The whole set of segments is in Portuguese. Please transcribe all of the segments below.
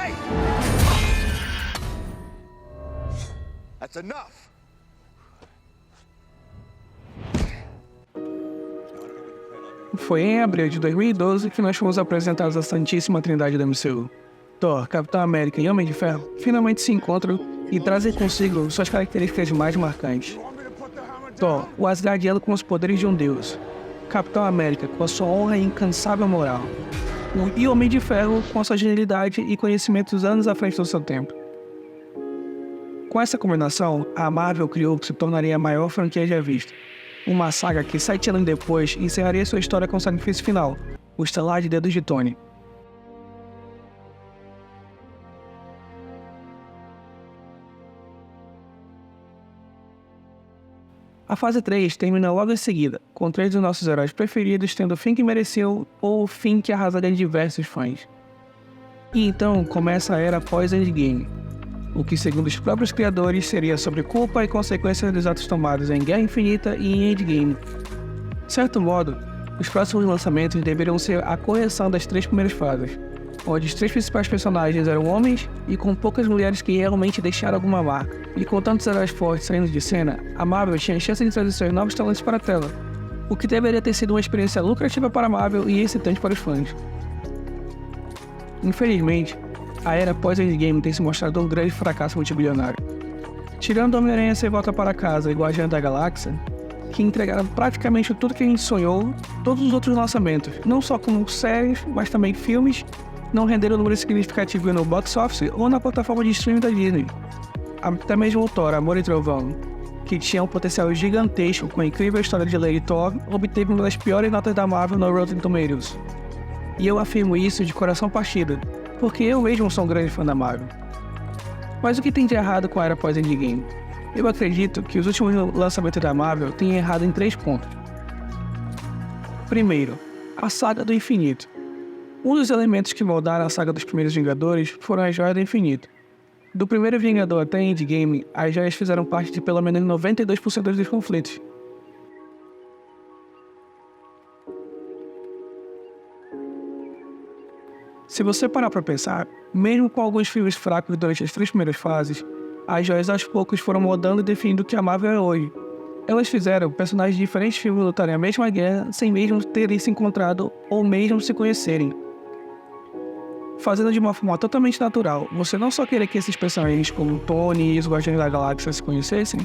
Hey! That's enough. Foi em abril de 2012 que nós fomos apresentados à Santíssima Trindade da MCU. Thor, Capitão América e Homem de Ferro finalmente se encontram e trazem consigo suas características mais marcantes. Thor, o Asgardiano com os poderes de um deus. Capitão América com a sua honra e incansável moral. E Homem de Ferro com a sua genialidade e conhecimentos anos à frente do seu tempo. Com essa combinação, a Marvel criou o que se tornaria a maior franquia já vista. Uma saga que 7 anos depois encerraria sua história com o sacrifício final, o estalar de dedos de Tony. A fase 3 termina logo em seguida, com 3 dos nossos heróis preferidos tendo o fim que mereciam ou o fim que arrasaria diversos fãs. E então começa a era pós-Endgame, o que segundo os próprios criadores seria sobre culpa e consequências dos atos tomados em Guerra Infinita e em Endgame. De certo modo, os próximos lançamentos deveriam ser a correção das 3 primeiras fases, onde os 3 principais personagens eram homens e com poucas mulheres que realmente deixaram alguma marca. E com tantos heróis fortes saindo de cena, a Marvel tinha a chance de trazer seus novos talentos para a tela, o que deveria ter sido uma experiência lucrativa para a Marvel e excitante para os fãs. Infelizmente, a era pós-Endgame tem se mostrado um grande fracasso multibilionário. Tirando Homem-Aranha Sem Volta para Casa e Guardiões da Galáxia, que entregaram praticamente tudo que a gente sonhou, todos os outros lançamentos, não só como séries, mas também filmes, não renderam um número significativo no box office ou na plataforma de streaming da Disney. Até mesmo o Thor, Amor e Trovão, que tinha um potencial gigantesco com a incrível história de Lady Thor, obteve uma das piores notas da Marvel no Rotten Tomatoes. E eu afirmo isso de coração partido, porque eu mesmo sou um grande fã da Marvel. Mas o que tem de errado com a era pós-Endgame? Eu acredito que os últimos lançamentos da Marvel têm errado em 3 pontos. Primeiro, a Saga do Infinito. Um dos elementos que moldaram a saga dos primeiros Vingadores foram as Joias do Infinito. Do primeiro Vingador até Endgame, as joias fizeram parte de pelo menos 92% dos conflitos. Se você parar pra pensar, mesmo com alguns filmes fracos durante as 3 primeiras fases, as joias aos poucos foram moldando e definindo o que a Marvel é hoje. Elas fizeram personagens de diferentes filmes lutarem a mesma guerra sem mesmo terem se encontrado ou mesmo se conhecerem. Fazendo de uma forma totalmente natural, você não só querer que esses personagens como Tony e os Guardiões da Galáxia se conhecessem,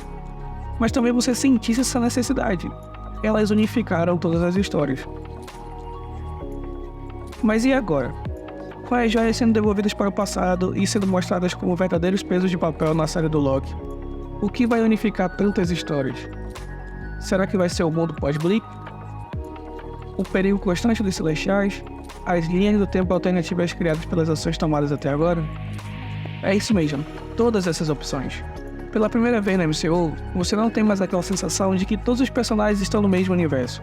mas também você sentisse essa necessidade. Elas unificaram todas as histórias. Mas e agora? Com as joias sendo devolvidas para o passado e sendo mostradas como verdadeiros pesos de papel na série do Loki, o que vai unificar tantas histórias? Será que vai ser o mundo pós-Blip? O perigo constante dos Celestiais? As linhas do tempo alternativas criadas pelas ações tomadas até agora? É isso mesmo, todas essas opções. Pela primeira vez na MCU, você não tem mais aquela sensação de que todos os personagens estão no mesmo universo.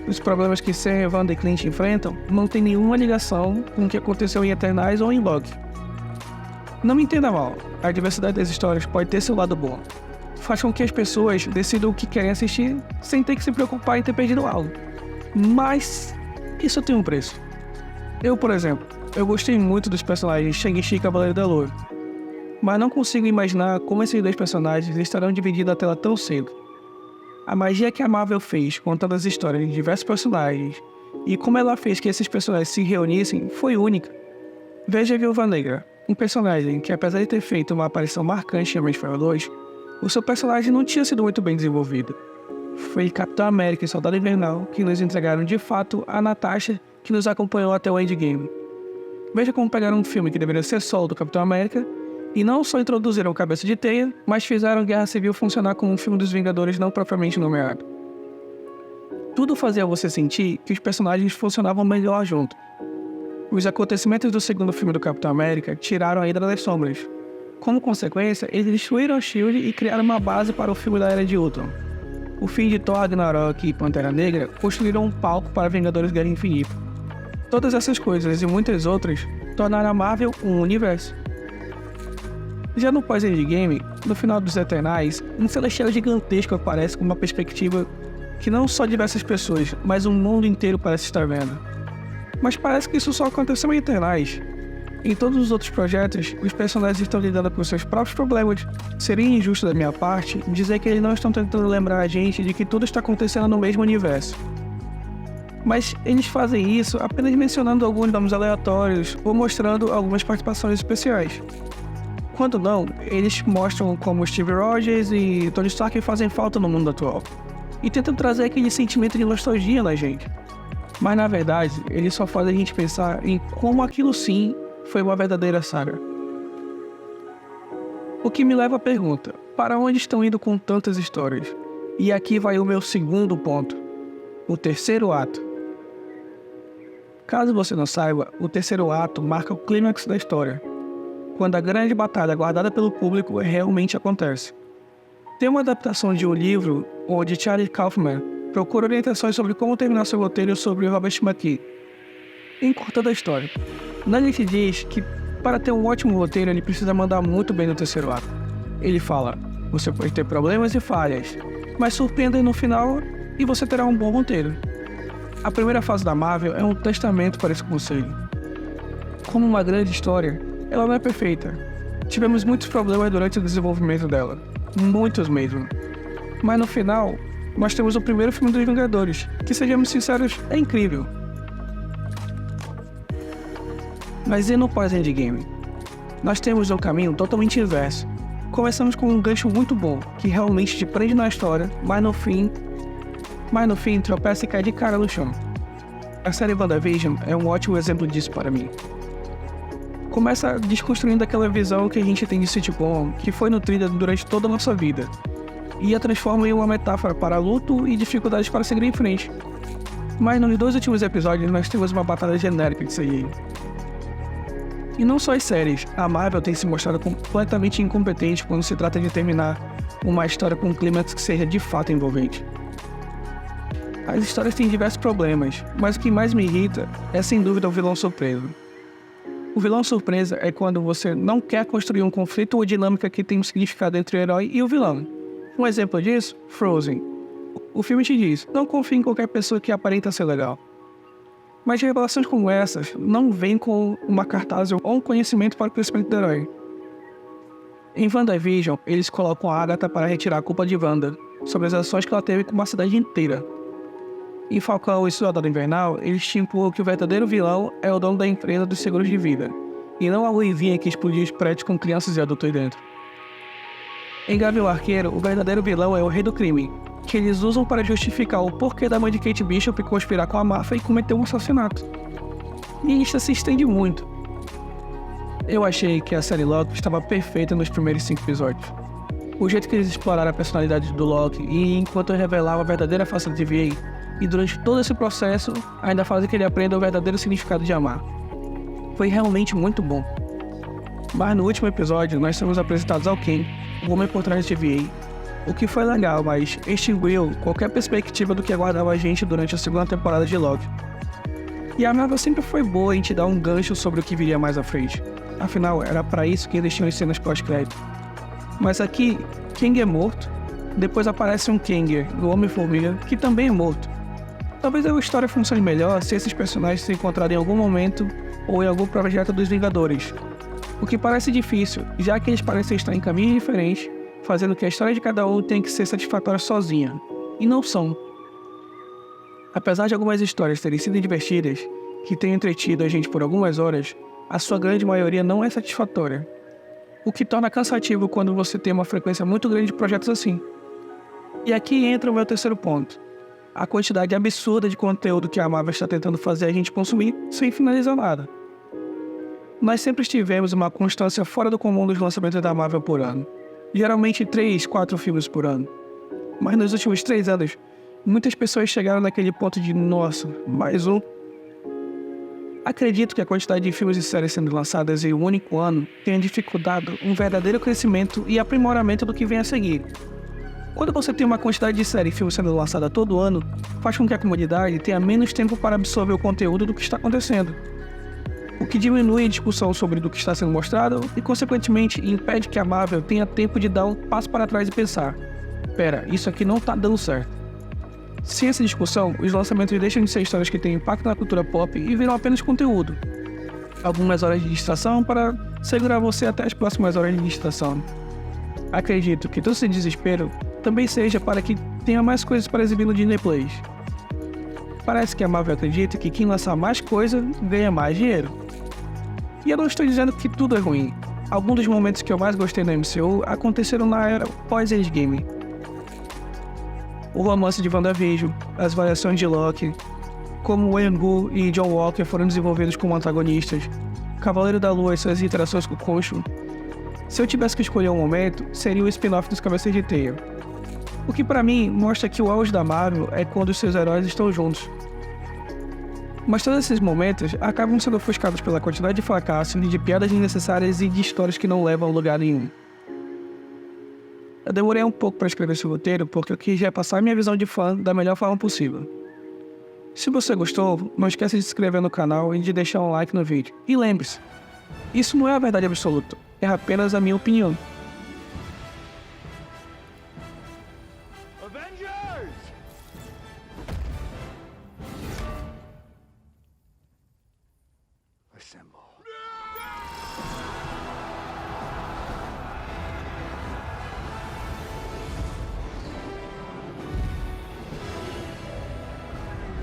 Os problemas que Sam, Wanda e Clint enfrentam não têm nenhuma ligação com o que aconteceu em Eternals ou em Loki. Não me entenda mal, a diversidade das histórias pode ter seu lado bom. Faz com que as pessoas decidam o que querem assistir sem ter que se preocupar em ter perdido algo. Mas isso tem um preço. Eu, por exemplo, gostei muito dos personagens Shang-Chi e Cavaleiro da Lua, mas não consigo imaginar como esses 2 personagens estarão dividindo a tela tão cedo. A magia que a Marvel fez contando as histórias de diversos personagens e como ela fez que esses personagens se reunissem foi única. Veja a Viúva Negra, um personagem que, apesar de ter feito uma aparição marcante em Homem de Ferro 2, o seu personagem não tinha sido muito bem desenvolvido. Foi Capitão América e Soldado Invernal que nos entregaram de fato a Natasha que nos acompanhou até o Endgame. Veja como pegaram um filme que deveria ser solo do Capitão América e não só introduziram o Cabeça de Teia, mas fizeram Guerra Civil funcionar como um filme dos Vingadores não propriamente nomeado. Tudo fazia você sentir que os personagens funcionavam melhor juntos. Os acontecimentos do segundo filme do Capitão América tiraram a Hydra das sombras. Como consequência, eles destruíram a SHIELD e criaram uma base para o filme da Era de Ultron. O fim de Thor, Ragnarok e Pantera Negra construíram um palco para Vingadores Guerra Infinita. Todas essas coisas e muitas outras tornaram a Marvel um universo. Já no pós-Endgame, no final dos Eternals, um celestial gigantesco aparece com uma perspectiva que não só diversas pessoas, mas o mundo inteiro parece estar vendo. Mas parece que isso só aconteceu em Eternals. Em todos os outros projetos, os personagens estão lidando com seus próprios problemas. Seria injusto da minha parte dizer que eles não estão tentando lembrar a gente de que tudo está acontecendo no mesmo universo. Mas eles fazem isso apenas mencionando alguns nomes aleatórios ou mostrando algumas participações especiais. Quando não, eles mostram como Steve Rogers e Tony Stark fazem falta no mundo atual, e tentam trazer aquele sentimento de nostalgia na gente. Mas na verdade, eles só fazem a gente pensar em como aquilo sim foi uma verdadeira saga. O que me leva à pergunta, para onde estão indo com tantas histórias? E aqui vai o meu segundo ponto, o terceiro ato. Caso você não saiba, o terceiro ato marca o clímax da história, quando a grande batalha aguardada pelo público realmente acontece. Tem uma adaptação de um livro onde Charlie Kaufman procura orientações sobre como terminar seu roteiro sobre Robert McKee. Encurtando a história, Nani te diz que para ter um ótimo roteiro ele precisa mandar muito bem no terceiro ato. Ele fala, você pode ter problemas e falhas, mas surpreenda no final e você terá um bom roteiro. A primeira fase da Marvel é um testamento para esse conselho. Como uma grande história, ela não é perfeita. Tivemos muitos problemas durante o desenvolvimento dela. Muitos mesmo. Mas no final, nós temos o primeiro filme dos Vingadores, que, sejamos sinceros, é incrível. Mas e no pós-Endgame? Nós temos um caminho totalmente inverso. Começamos com um gancho muito bom, que realmente te prende na história, mas no fim tropeça e cai de cara no chão. A série WandaVision é um ótimo exemplo disso para mim. Começa desconstruindo aquela visão que a gente tem de sitcom, que foi nutrida durante toda a nossa vida, e a transforma em uma metáfora para luto e dificuldades para seguir em frente. Mas nos 2 últimos episódios nós temos uma batalha genérica de CGI. E não só as séries, a Marvel tem se mostrado completamente incompetente quando se trata de terminar uma história com um clímax que seja de fato envolvente. As histórias têm diversos problemas, mas o que mais me irrita é sem dúvida o vilão surpresa. O vilão surpresa é quando você não quer construir um conflito ou dinâmica que tem um significado entre o herói e o vilão. Um exemplo disso, Frozen. O filme te diz, não confie em qualquer pessoa que aparenta ser legal. Mas revelações como essas não vêm com uma cartaz ou um conhecimento para o crescimento do herói. Em WandaVision, eles colocam a Agatha para retirar a culpa de Wanda sobre as ações que ela teve com uma cidade inteira. Em Falcão e Soldado Invernal, eles estipulam que o verdadeiro vilão é o dono da empresa dos seguros de vida, e não a Luizinha que explodiu os prédios com crianças e adultos dentro. Em Gavião Arqueiro, o verdadeiro vilão é o Rei do Crime, que eles usam para justificar o porquê da mãe de Kate Bishop conspirar com a máfia e cometer um assassinato. E isso se estende muito. Eu achei que a série Loki estava perfeita nos primeiros 5 episódios. O jeito que eles exploraram a personalidade do Loki e enquanto revelava a verdadeira face da TVA, e durante todo esse processo ainda fazem que ele aprenda o verdadeiro significado de amar. Foi realmente muito bom. Mas no último episódio nós somos apresentados ao Ken, o homem por trás da TVA, o que foi legal, mas extinguiu qualquer perspectiva do que aguardava a gente durante a segunda temporada de Loki. E a Marvel sempre foi boa em te dar um gancho sobre o que viria mais à frente. Afinal, era para isso que eles tinham as cenas pós-crédito. Mas aqui, Kang é morto, depois aparece um Kang, o Homem-Formiga, que também é morto. Talvez a história funcione melhor se esses personagens se encontrarem em algum momento ou em algum projeto dos Vingadores. O que parece difícil, já que eles parecem estar em caminhos diferentes, fazendo que a história de cada um tenha que ser satisfatória sozinha. E não são. Apesar de algumas histórias terem sido divertidas, que tenham entretido a gente por algumas horas, a sua grande maioria não é satisfatória. O que torna cansativo quando você tem uma frequência muito grande de projetos assim. E aqui entra o meu terceiro ponto. A quantidade absurda de conteúdo que a Marvel está tentando fazer a gente consumir sem finalizar nada. Nós sempre tivemos uma constância fora do comum dos lançamentos da Marvel por ano. Geralmente 3, 4 filmes por ano. Mas nos últimos 3 anos, muitas pessoas chegaram naquele ponto de nossa, mais um. Acredito que a quantidade de filmes e séries sendo lançadas em um único ano tenha dificultado um verdadeiro crescimento e aprimoramento do que vem a seguir. Quando você tem uma quantidade de séries e filmes sendo lançada todo ano, faz com que a comunidade tenha menos tempo para absorver o conteúdo do que está acontecendo. O que diminui a discussão sobre o que está sendo mostrado e, consequentemente, impede que a Marvel tenha tempo de dar um passo para trás e pensar: pera, isso aqui não está dando certo. Sem essa discussão, os lançamentos deixam de ser histórias que têm impacto na cultura pop e viram apenas conteúdo. algumas horas de distração para segurar você até as próximas horas de distração. Acredito que todo esse desespero também seja para que tenha mais coisas para exibir no Disney Plus. Parece que a Marvel acredita que quem lançar mais coisa ganha mais dinheiro. E eu não estou dizendo que tudo é ruim. Alguns dos momentos que eu mais gostei no MCU aconteceram na era pós-Endgame. O romance de WandaVision, as variações de Loki, como Wayne Wu e John Walker foram desenvolvidos como antagonistas, Cavaleiro da Lua e suas interações com o Khonshu. Se eu tivesse que escolher um momento, seria o spin-off dos Cabeças de Teia. O que pra mim mostra que o auge da Marvel é quando os seus heróis estão juntos. Mas todos esses momentos acabam sendo ofuscados pela quantidade de fracassos, de piadas desnecessárias e de histórias que não levam a lugar nenhum. Eu demorei um pouco para escrever esse roteiro porque eu quis repassar minha visão de fã da melhor forma possível. Se você gostou, não esqueça de se inscrever no canal e de deixar um like no vídeo. E lembre-se, isso não é a verdade absoluta, é apenas a minha opinião. Avengers! Assemble.